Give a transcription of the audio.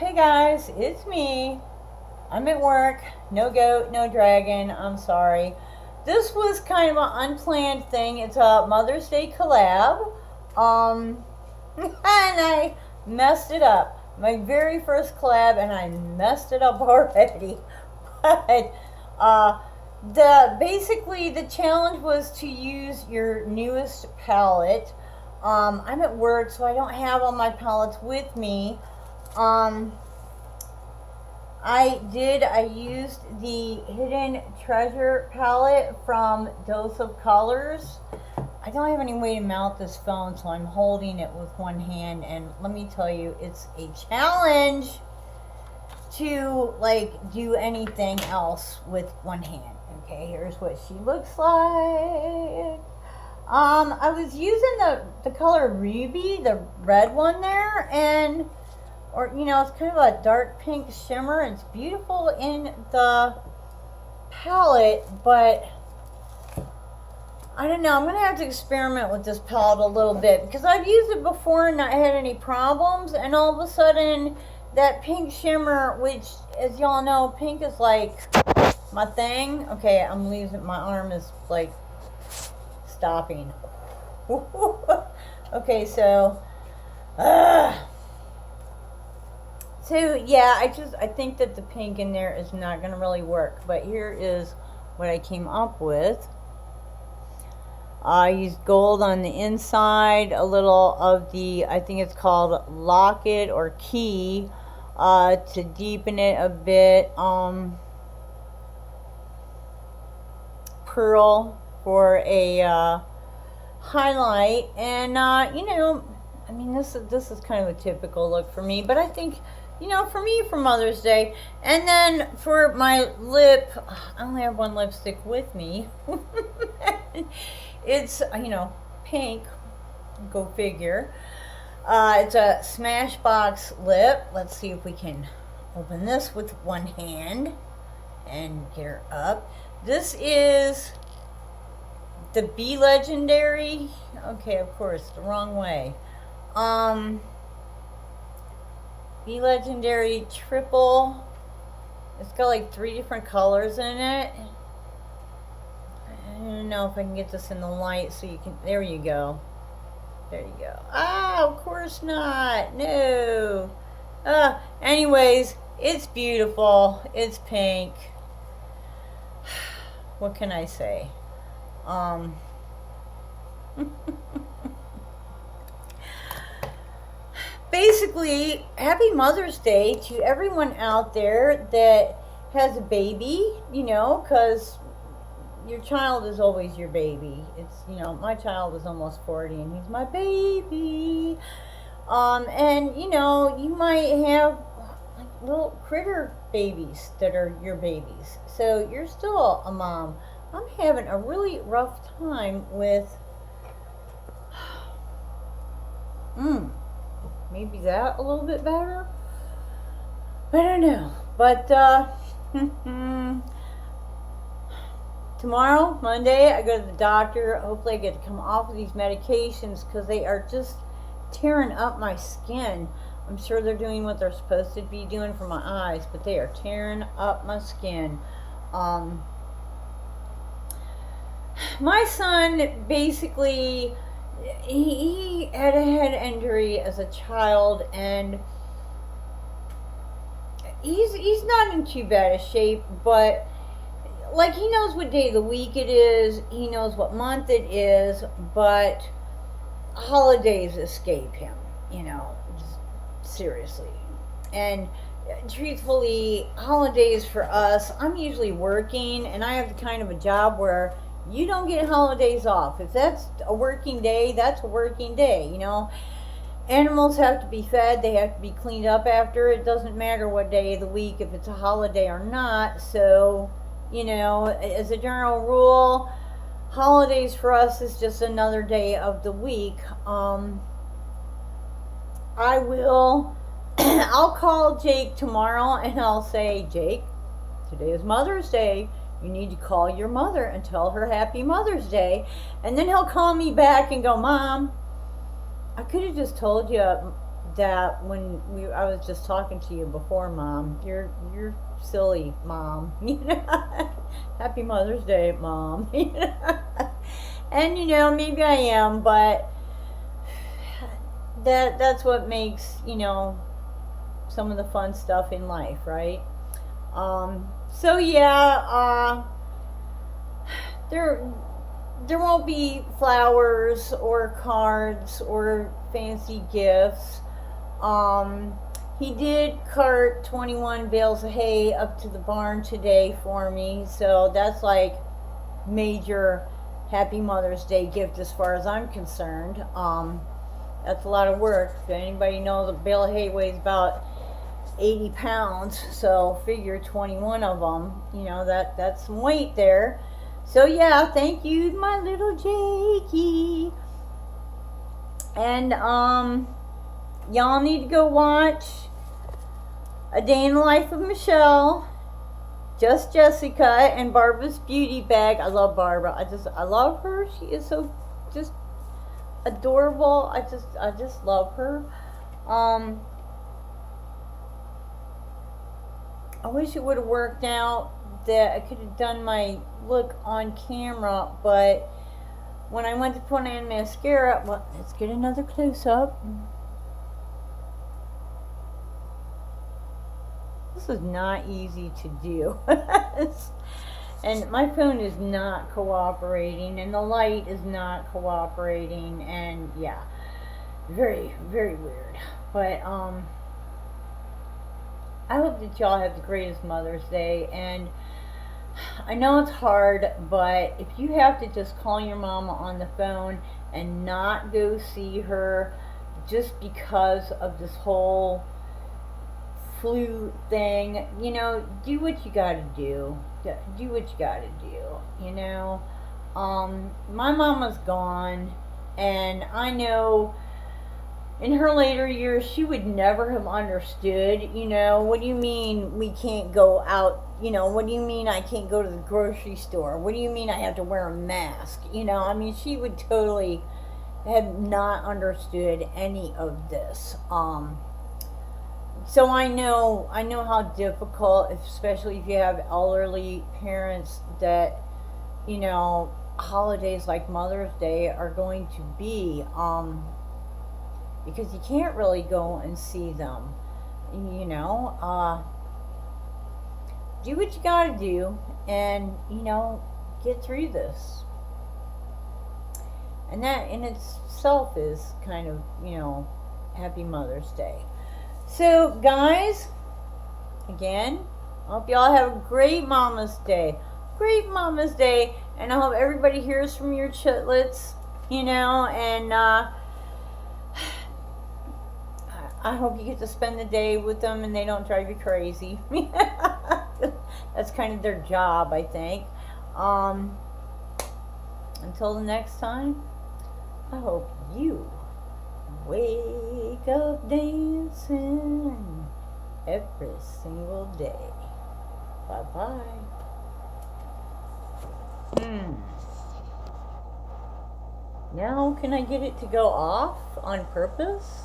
Hey guys, it's me. I'm at work. No goat, no dragon. I'm sorry. This was kind of an unplanned thing. It's a Mother's Day collab. And I messed it up. My very first collab, and I messed it up already. But basically the challenge was to use your newest palette. I'm at work, so I don't have all my palettes with me. I used the Hidden Treasure palette from Dose of Colors. I don't have any way to mount this phone, so I'm holding it with one hand, and let me tell you, it's a challenge to do anything else with one hand. Okay, here's what she looks like. I was using the color Ruby, the red one there, and it's kind of a dark pink shimmer. It's beautiful in the palette, but I don't know. I'm going to have to experiment with this palette a little bit because I've used it before and not had any problems, and all of a sudden that pink shimmer, which, as y'all know, pink is like my thing. Okay, I'm losing, my arm is like stopping. Okay, so yeah, I think that the pink in there is not going to really work. But here is what I came up with. I used gold on the inside, a little of the, I think it's called locket or key, to deepen it a bit. Pearl for a highlight, and I mean, this is kind of a typical look for me, but I think, for me, for Mother's Day. And then for my lip, I only have one lipstick with me. It's, pink. Go figure. It's a Smashbox lip. Let's see if we can open this with one hand and get her up. This is the Be Legendary. Okay, of course, the wrong way. Be Legendary Triple. It's got like 3 different colors in it. I don't know if I can get this in the light so you can, there you go. There you go. Ah, of course not. No. Anyways, it's beautiful. It's pink. What can I say? Basically, happy Mother's Day to everyone out there that has a baby, because your child is always your baby. It's, my child is almost 40 and he's my baby. And, you might have like little critter babies that are your babies. So you're still a mom. I'm having a really rough time with maybe that a little bit better. I don't know. But tomorrow, Monday, I go to the doctor. Hopefully I get to come off of these medications because they are just tearing up my skin. I'm sure they're doing what they're supposed to be doing for my eyes, but they are tearing up my skin. My son, basically, he had a head injury as a child, and he's not in too bad a shape, but he knows what day of the week it is, he knows what month it is, but holidays escape him, seriously. And truthfully, holidays for us, I'm usually working, and I have the kind of a job where you don't get holidays off. If that's a working day, that's a working day, Animals have to be fed, they have to be cleaned up after. It doesn't matter what day of the week, if it's a holiday or not. So, as a general rule, holidays for us is just another day of the week. I'll call Jake tomorrow and I'll say, Jake, today is Mother's Day. You need to call your mother and tell her Happy Mother's Day. And then he'll call me back and go, Mom, I could have just told you that when I was just talking to you before, Mom. You're silly, Mom. You know, Happy Mother's Day, Mom. You know? And you know, maybe I am, but that's what makes, you know, some of the fun stuff in life, right? So yeah, there won't be flowers or cards or fancy gifts. He did cart 21 bales of hay up to the barn today for me, so that's like major Happy Mother's Day gift as far as I'm concerned. That's a lot of work. If anybody knows, a bale of hay weighs about 80 pounds, so figure 21 of them, you know, that's some weight there. So yeah, thank you, my little Jakey. And y'all need to go watch A Day in the Life of Michelle, Just Jessica, and Barbara's Beauty Bag. I love Barbara. I love her. She is so just adorable. I just love her. I wish it would have worked out that I could have done my look on camera, but when I went to put on mascara, well, let's get another close-up. This is not easy to do. And my phone is not cooperating, and the light is not cooperating, and yeah, very, very weird. But I hope that y'all have the greatest Mother's Day, and I know it's hard, but if you have to just call your mama on the phone and not go see her just because of this whole flu thing, you know, do what you gotta do. Do what you gotta do, you know. My mama's gone, and I know in her later years, she would never have understood, you know, what do you mean we can't go out, you know, what do you mean I can't go to the grocery store? What do you mean I have to wear a mask? You know, I mean, she would totally have not understood any of this. So I know how difficult, especially if you have elderly parents, that, you know, holidays like Mother's Day are going to be, because you can't really go and see them, you know. Do what you gotta do, and, you know, get through this. And that in itself is kind of, you know, Happy Mother's Day. So, guys, again, I hope y'all have a great Mama's Day. Great Mama's Day, and I hope everybody hears from your chitlets, you know, and, I hope you get to spend the day with them and they don't drive you crazy. That's kind of their job, I think. Until the next time, I hope you wake up dancing every single day. Bye-bye. Now can I get it to go off on purpose?